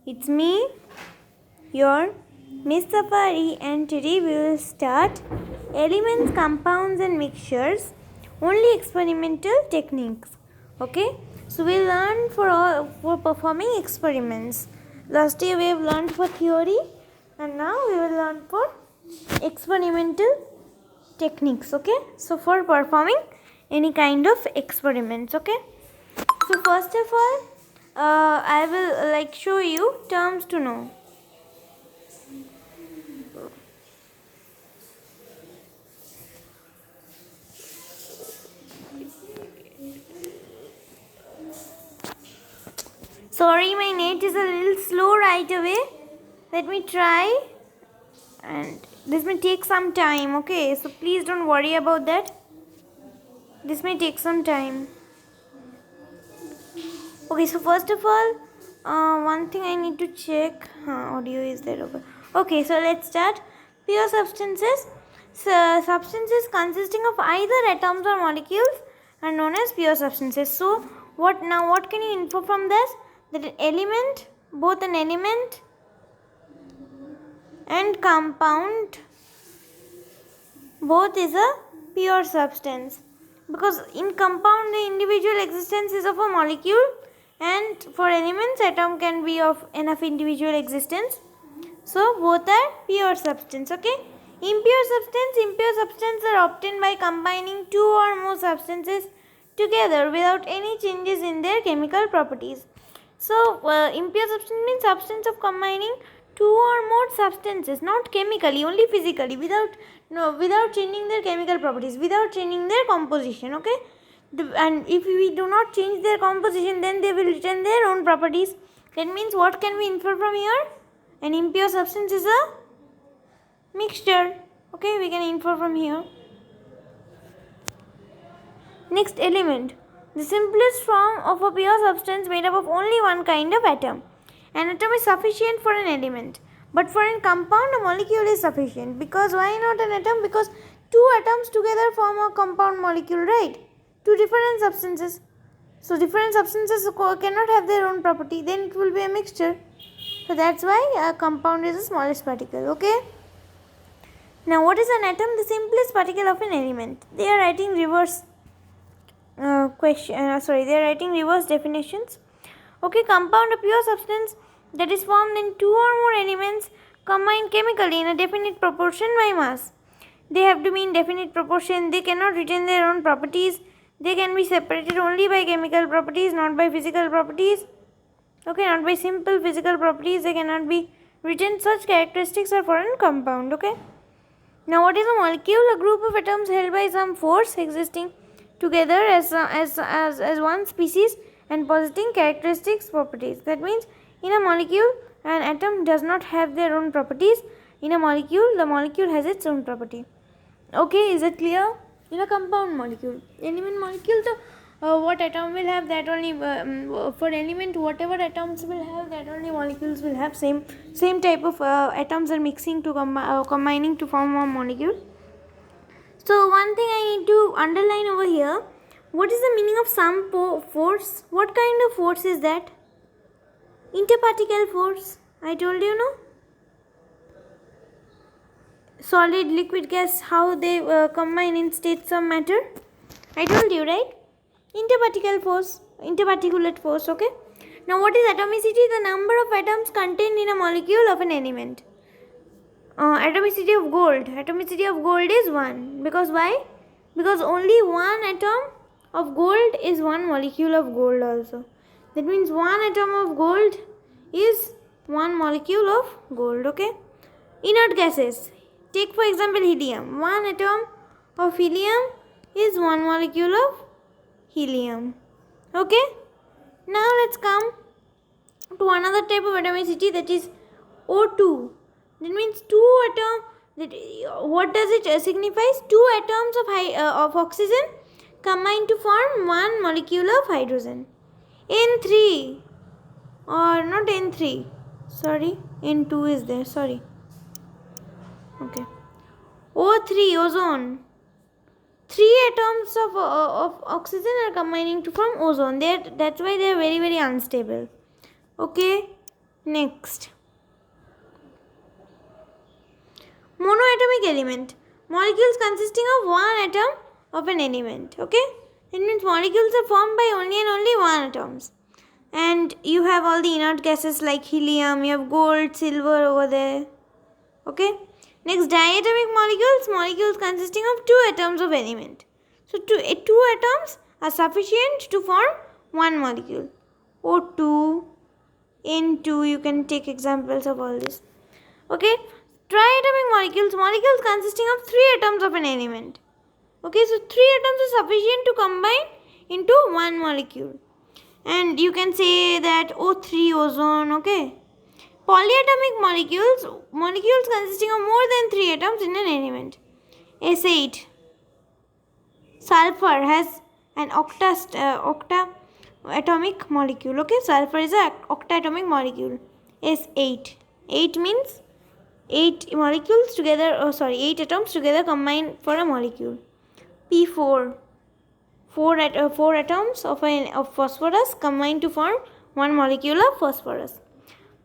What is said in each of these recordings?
It's me, your Miss Safari, and today we will start elements, compounds, and mixtures, only experimental techniques. Okay, so we learn for performing experiments. Last year we have learned for theory, and now we will learn for experimental techniques. Okay, so for performing any kind of experiments. Okay, so first of all, I will show you terms to know. Sorry, my net is a little slow right away. Let me try, and this may take some time. Okay, so please don't worry about that. This may take some time. Okay, so first of all, one thing I need to check. Audio is there over. Okay, so let's start. Pure substances. So, substances consisting of either atoms or molecules are known as pure substances. So, what can you infer from this? That an element, both an element and compound, both is a pure substance. Because in compound, the individual existence is of a molecule, and for elements, atom can be of enough individual existence. So both are pure substance. Okay. Impure substance are obtained by combining two or more substances together without any changes in their chemical properties. So impure substance means substance of combining two or more substances, not chemically, only physically, without changing their chemical properties, without changing their composition. Okay. And if we do not change their composition, then they will retain their own properties. That means what can we infer from here? An impure substance is a mixture. Okay, we can infer from here. Next, element. The simplest form of a pure substance made up of only one kind of atom. An atom is sufficient for an element. But for a compound, a molecule is sufficient. Because why not an atom? Because two atoms together form a compound molecule, right? Two different substances. So different substances cannot have their own property. Then it will be a mixture. So that's why a compound is the smallest particle. Okay. Now what is an atom? The simplest particle of an element. They are writing reverse they are writing reverse definitions. Okay, compound, a pure substance that is formed in two or more elements combined chemically in a definite proportion by mass. They have to be in definite proportion. They cannot retain their own properties. They can be separated only by chemical properties, not by physical properties. Okay, not by simple physical properties. They cannot be written. Such characteristics are for a compound. Okay. Now, what is a molecule? A group of atoms held by some force existing together as one species and possessing characteristics properties. That means in a molecule, an atom does not have their own properties. In a molecule, the molecule has its own property. Okay, is it clear? In a compound molecule, element molecule, what atom will have, that only for element whatever atoms will have, that only molecules will have. Same type of atoms are mixing to combining to form one molecule. So one thing I need to underline over here, what is the meaning of some force? What kind of force is that? Interparticle force. I told you, no? Solid, liquid, gas, how they combine in states of matter. I told you, right? Interparticle force, interparticulate force. Okay. Now what is atomicity? The number of atoms contained in a molecule of an element. Atomicity of gold is 1. Because why? Because only one atom of gold is one molecule of gold also. That means one atom of gold is one molecule of gold. Okay. Inert gases. Take for example helium. One atom of helium is one molecule of helium. Okay. Now let's come to another type of atomicity, that is O2. That means two atoms. What does it signifies? Two atoms of oxygen combine to form one molecule of hydrogen. N3 or not N3. Sorry, N2 is there. Sorry. Okay. O3, ozone. 3 atoms of oxygen are combining to form ozone. That's why they are very, very unstable. Okay. Next, monoatomic element. Molecules consisting of one atom of an element. Okay, it means molecules are formed by only and only one atoms. And you have all the inert gases like helium, you have gold, silver over there. Okay, next, diatomic molecules. Molecules consisting of two atoms of element. So two atoms are sufficient to form one molecule. O2, N2, you can take examples of all this. Okay, triatomic molecules. Molecules consisting of three atoms of an element. Okay, so three atoms are sufficient to combine into one molecule. And you can say that O3, ozone. Okay, polyatomic molecules. Molecules consisting of more than three atoms in an element. S8, sulfur has an octa-atomic molecule. Okay, sulfur is an octa-atomic molecule. S8. 8 means 8 molecules together, 8 atoms together combined for a molecule. P4. 4 atoms of phosphorus combined to form one molecule of phosphorus.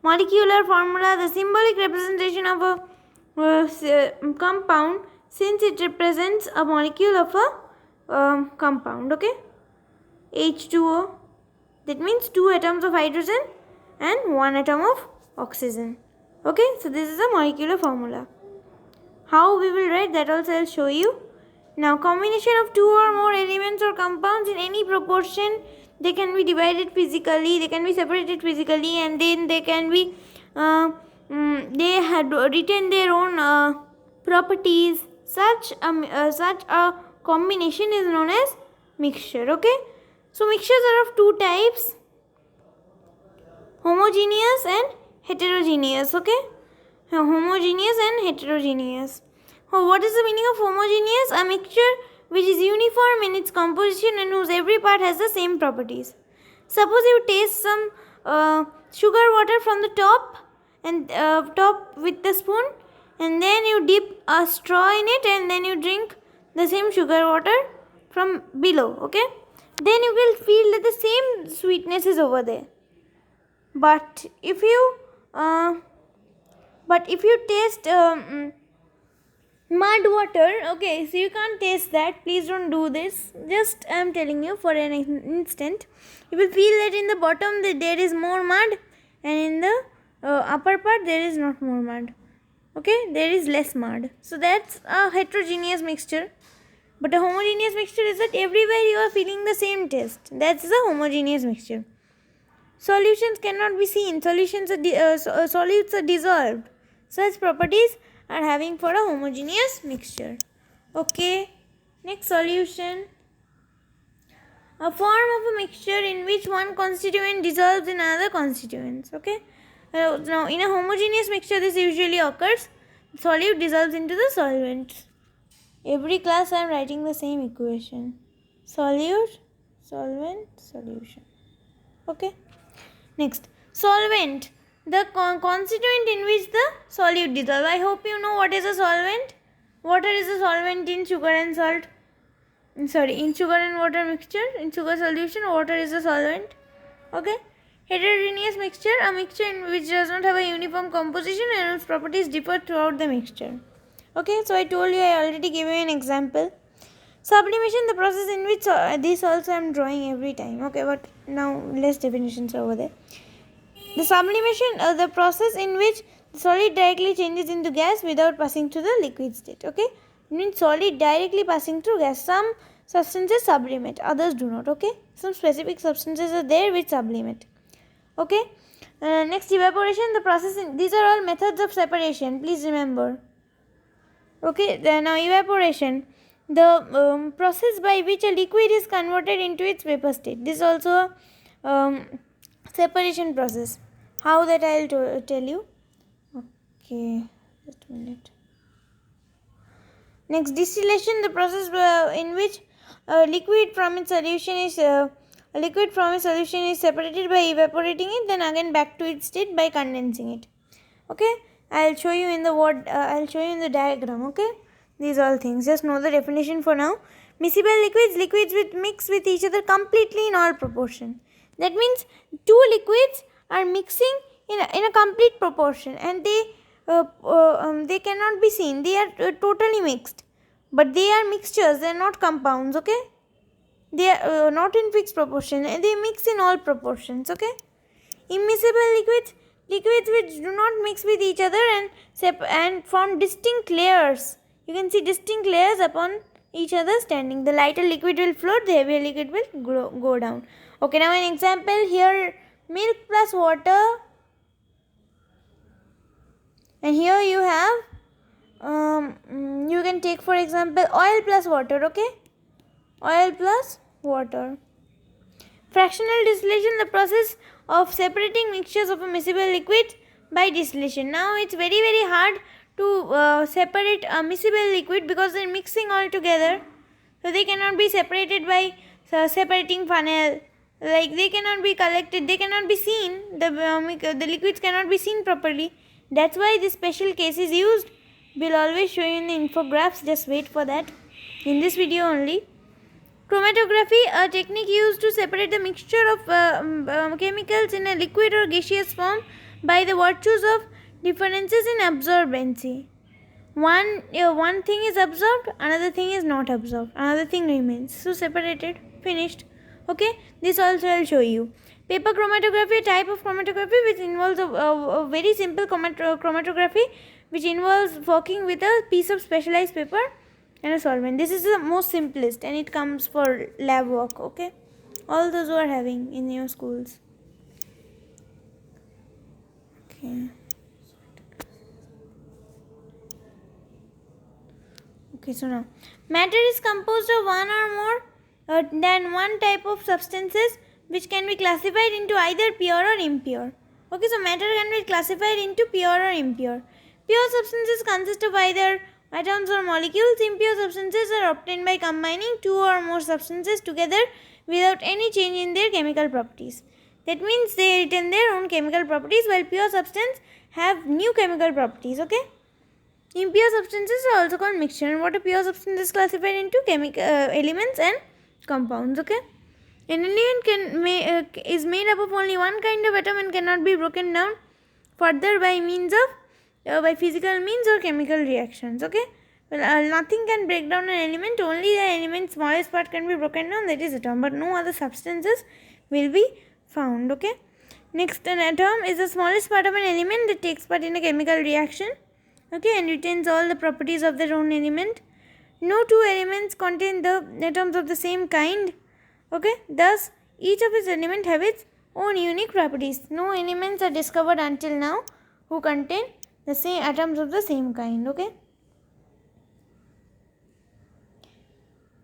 Molecular formula, the symbolic representation of a compound, since it represents a molecule of a compound. Okay, H2O, that means 2 atoms of hydrogen and 1 atom of oxygen. Okay, so this is a molecular formula. How we will write that also I will show you. Now, combination of 2 or more elements or compounds in any proportion, they can be divided physically, they can be separated physically, and then they can be they had retain their own properties. Such a combination is known as mixture. Okay, so mixtures are of two types: homogeneous and heterogeneous. Okay, homogeneous and heterogeneous. Oh, what is the meaning of homogeneous? A mixture which is uniform in its composition and whose every part has the same properties. Suppose you taste some sugar water from the top and top with the spoon, and then you dip a straw in it, and then you drink the same sugar water from below. Okay, then you will feel that the same sweetness is over there. But if you taste mud water, okay, so you can't taste that. Please don't do this. Just I am telling you for an instant. You will feel that in the bottom there is more mud, and in the upper part there is not more mud. Okay, there is less mud. So that's a heterogeneous mixture. But a homogeneous mixture is that everywhere you are feeling the same taste. That's a homogeneous mixture. Solutions cannot be seen. Solutes are dissolved. Such properties are having for a homogeneous mixture. Okay, next, solution. A form of a mixture in which one constituent dissolves in another constituents. Okay, now in a homogeneous mixture this usually occurs. Solute dissolves into the solvent. Every class I am writing the same equation: solute, solvent, solution. Okay, next, solvent. The constituent in which the solute dissolves. I hope you know what is a solvent. Water is a solvent in sugar and salt. In sugar and water mixture. In sugar solution, water is a solvent. Okay. Heterogeneous mixture, a mixture in which does not have a uniform composition and whose properties differ throughout the mixture. Okay, so I told you, I already gave you an example. Sublimation, the process in which this also I am drawing every time. Okay, but now less definitions over there. The sublimation, the process in which the solid directly changes into gas without passing through the liquid state. Okay, it means solid directly passing through gas. Some substances sublimate, others do not. Okay, some specific substances are there which sublimate. Okay, next, evaporation, the process these are all methods of separation, please remember. Okay, now evaporation, the process by which a liquid is converted into its vapor state. This is also a separation process. How that I will tell you. Okay, just a minute. Next, distillation, the process in which a liquid from its solution is separated by evaporating it, then again back to its state by condensing it. Okay, I will show you in the diagram. Okay, these all things, just know the definition for now. Miscible liquids mix with each other completely in all proportion. That means two liquids are mixing in a complete proportion, and they cannot be seen. They are totally mixed, but they are mixtures. They are not compounds. Okay, they are not in fixed proportion. They mix in all proportions. Okay, immiscible liquids, liquids which do not mix with each other and form distinct layers. You can see distinct layers upon each other standing. The lighter liquid will float, the heavier liquid will go down. Okay, now an example here, milk plus water, and here you have you can take for example oil plus water. Okay, oil plus water. Fractional distillation, the process of separating mixtures of a miscible liquid by distillation. Now it's very hard to separate a miscible liquid because they're mixing all together, so they cannot be separated by separating funnel. Like they cannot be collected, they cannot be seen. The liquids cannot be seen properly. That's why this special case is used. We'll always show you in the infographs. Just wait for that in this video only. Chromatography, a technique used to separate the mixture of chemicals in a liquid or gaseous form by the virtues of differences in absorbency. One thing is absorbed, another thing is not absorbed, another thing remains. So separated, finished. Okay, this also I'll show you. Paper chromatography, a type of chromatography which involves a very simple chromatography which involves working with a piece of specialized paper and a solvent. This is the most simplest and it comes for lab work. Okay, all those who are having in your schools. Okay, so now matter is composed of one or more than one type of substances which can be classified into either pure or impure. Okay, so matter can be classified into pure or impure. Pure substances consist of either atoms or molecules. Impure substances are obtained by combining two or more substances together without any change in their chemical properties. That means they retain their own chemical properties, while pure substances have new chemical properties. Okay. Impure substances are also called mixture. And what a pure substance is classified into chemical elements and compounds. Okay. An element is made up of only one kind of atom and cannot be broken down further by means of by physical means or chemical reactions. Okay. Well, nothing can break down an element. Only the element's smallest part can be broken down, that is atom. But no other substances will be found. Okay. Next, an atom is the smallest part of an element that takes part in a chemical reaction. Okay, and retains all the properties of their own element. No two elements contain the atoms of the same kind. Okay, thus each of its elements have its own unique properties. No elements are discovered until now who contain the same atoms of the same kind. Okay.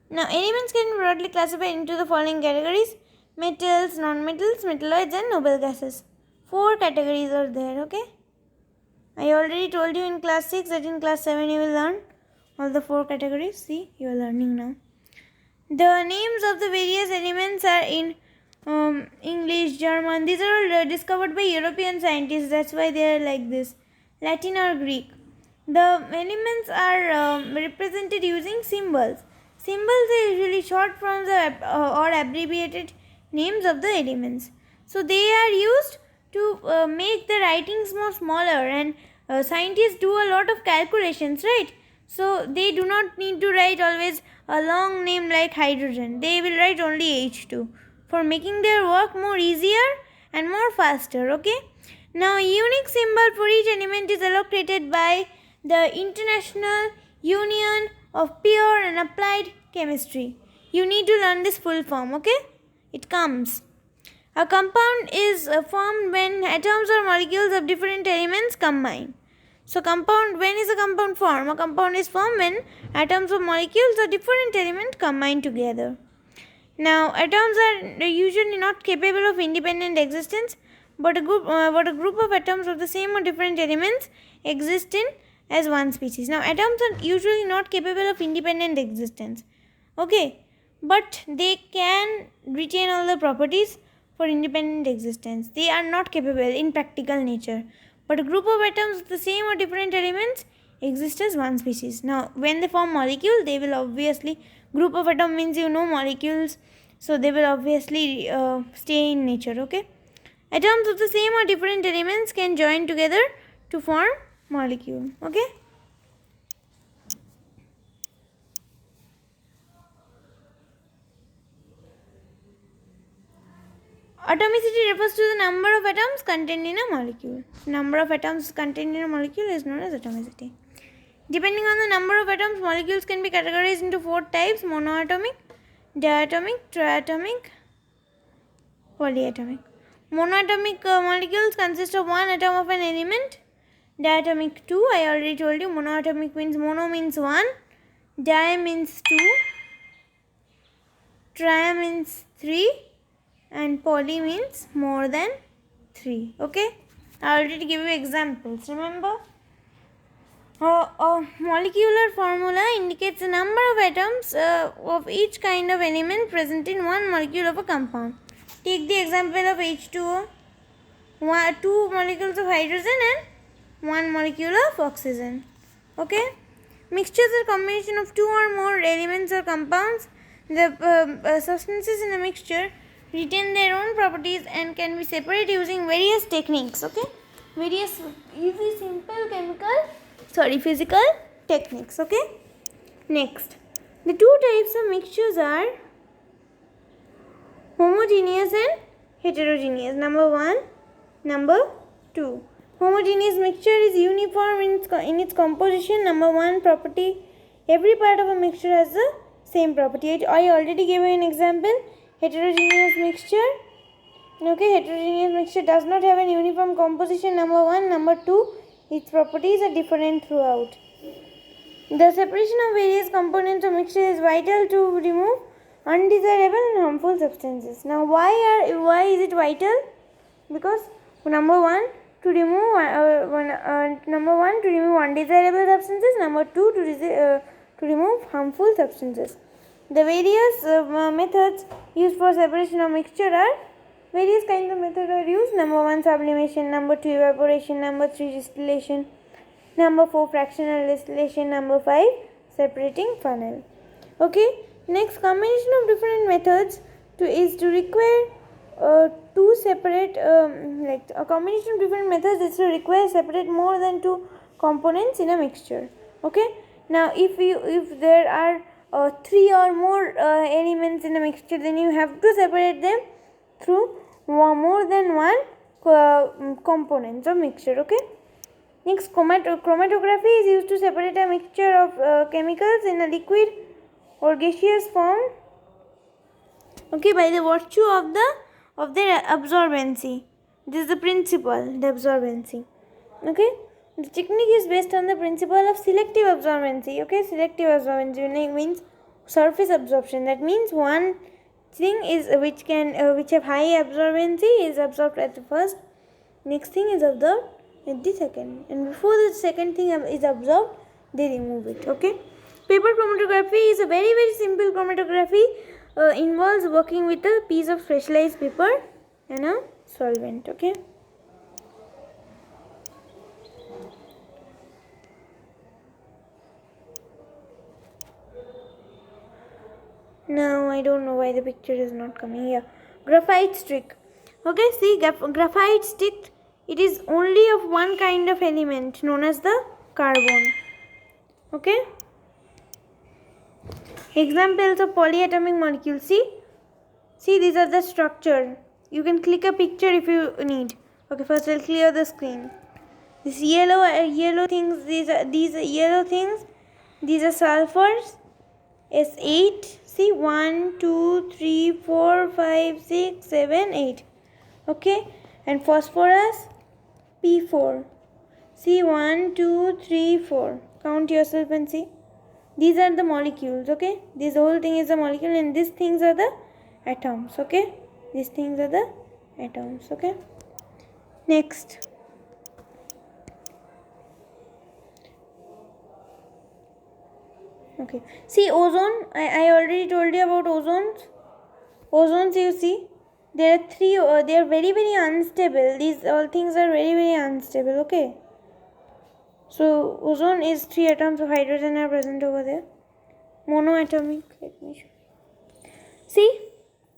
Now elements can be broadly classified into the following categories: metals, non-metals, metalloids, and noble gases. 4 categories are there. Okay. I already told you in class 6 that in class 7 you will learn all the 4 categories. See, you are learning now. The names of the various elements are in English, German. These are all discovered by European scientists. That's why they are like this. Latin or Greek. The elements are represented using symbols. Symbols are usually short forms or abbreviated names of the elements. So they are used to make the writings more smaller, and scientists do a lot of calculations, right? So they do not need to write always a long name like hydrogen. They will write only H2 for making their work more easier and more faster. Okay. Now a unique symbol for each element is allocated by the International Union of Pure and Applied Chemistry. You need to learn this full form. Okay. It comes. A compound is formed when atoms or molecules of different elements combine. So when is a compound formed? A compound is formed when atoms or molecules of different elements combine together. Now atoms are usually not capable of independent existence, but a group of atoms of the same or different elements exist in as one species. Now atoms are usually not capable of independent existence. Okay, but they can retain all the properties for independent existence. They are not capable in practical nature, but a group of atoms of the same or different elements exist as one species. Now when they form molecule, they will obviously, group of atom means molecules, so they will obviously stay in nature. Okay. Atoms of the same or different elements can join together to form molecule. Okay. Atomicity refers to the number of atoms contained in a molecule. Number of atoms contained in a molecule is known as atomicity. Depending on the number of atoms, molecules can be categorized into 4 types: monoatomic, diatomic, triatomic, polyatomic. Monoatomic molecules consist of one atom of an element. Diatomic 2, I already told you. Monoatomic means mono means 1, di means 2, tri means 3, and poly means more than 3. Okay, I already give you examples. Remember, a molecular formula indicates the number of atoms of each kind of element present in one molecule of a compound. Take the example of H2O. 2 molecules of hydrogen and 1 molecule of oxygen. Okay, mixtures are combination of 2 or more elements or compounds. The substances in the mixture retain their own properties and can be separated using various techniques. Okay, various easy, simple physical techniques. Okay, next, the 2 types of mixtures are homogeneous and heterogeneous. Number 1, number 2. Homogeneous mixture is uniform in its composition. Number 1 property, every part of a mixture has the same property. I already gave you an example. Heterogeneous mixture. Okay, heterogeneous mixture does not have an uniform composition. Number 1. Number 2, its properties are different throughout. The separation of various components of mixture is vital to remove undesirable and harmful substances. Now, why is it vital? Because number 1, to remove undesirable substances. Number 2, to remove harmful substances. The various methods used for separation of mixture are various kinds of methods are used. Number 1, sublimation. Number 2, evaporation. Number 3, distillation. Number 4, fractional distillation. Number 5, separating funnel. Okay. Next, combination of different methods is to require two separate a combination of different methods is to require separate more than 2 components in a mixture. Okay. Now, if there are 3 or more elements in a mixture, then you have to separate them through more than 1 components of mixture. Okay. Next, chromatography is used to separate a mixture of chemicals in a liquid or gaseous form, okay, by the virtue of their absorbency. This is the principle, the absorbency. Okay, the technique is based on the principle of selective absorbency. Okay, selective absorbency means surface absorption. That means one thing is which have high absorbency is absorbed at the first, next thing is absorbed at the second, and before the second thing is absorbed, they remove it. Okay. Paper chromatography is a very simple chromatography. Involves working with a piece of specialized paper and a solvent. Okay. Now I don't know why the picture is not coming here. Graphite stick. Okay, see, graphite stick. It is only of one kind of element known as the carbon. Okay. Examples of polyatomic molecules. See, these are the structure. You can click a picture if you need. Okay, first I'll clear the screen. These yellow things. These yellow things. These are sulfurs. S8. See, 1, 2, 3, 4, 5, 6, 7, 8. Okay, and phosphorus. P4. See, 1, 2, 3, 4. Count yourself and see. These are the molecules. Okay, this whole thing is a molecule, and these things are the atoms. Okay, these things are the atoms. Okay, next. Okay, see, ozone. I already told you about ozones. Ozones, you see, there are 3. They are very unstable. These all things are very unstable. Okay. So, ozone is 3 atoms of hydrogen are present over there. Monoatomic. Let me show. See,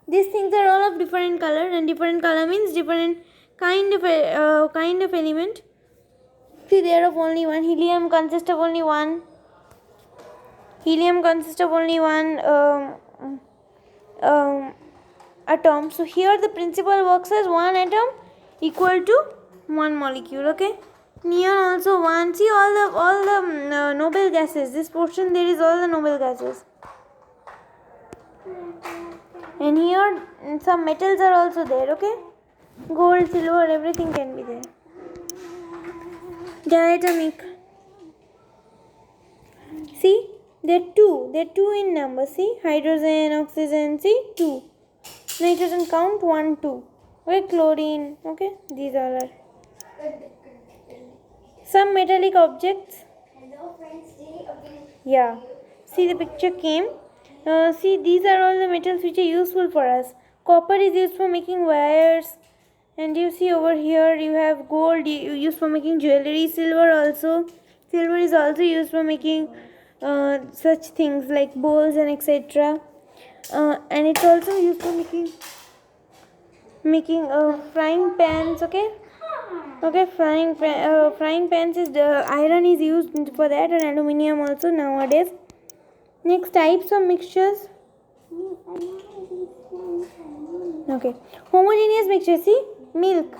these things are all of different color, and different color means different kind of element. See, they are of only one. Helium consists of only one. Atom. So here the principle works as one atom equal to one molecule. Okay. Neon also one. See all the noble gases. This portion there is all the noble gases. And here some metals are also there. Okay. Gold, silver, everything can be there. Diatomic. See, they're two in number. See, hydrogen, oxygen. See, 2. Nitrogen count 1, 2. Okay, chlorine. Okay, these all are. Some metallic objects. Hello friends, today again. Yeah. See, the picture came. See, these are all the metals which are useful for us. Copper is used for making wires. And you see over here you have gold used for making jewelry. Silver also. Silver is also used for making such things like bowls and etc. And it's also used for making frying pans. Okay. Frying pans is the iron is used for that, and aluminium also nowadays. Next, types of mixtures. Okay, homogeneous mixture. See, milk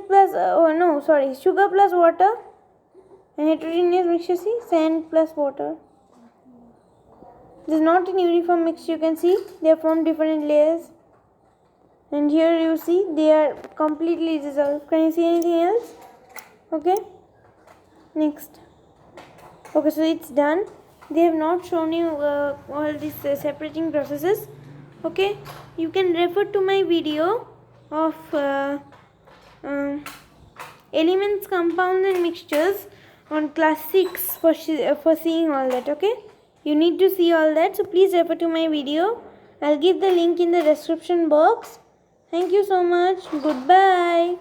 plus sugar plus water. And heterogeneous mixture. See, sand plus water. This is not in uniform mixture. You can see they are from different layers. And here you see they are completely dissolved. Can you see anything else? Okay. Next. Okay, so it's done. They have not shown you all these separating processes. Okay. You can refer to my video of elements, compounds and mixtures on class 6 for seeing all that. Okay. You need to see all that. So please refer to my video. I'll give the link in the description box. Thank you so much. Goodbye.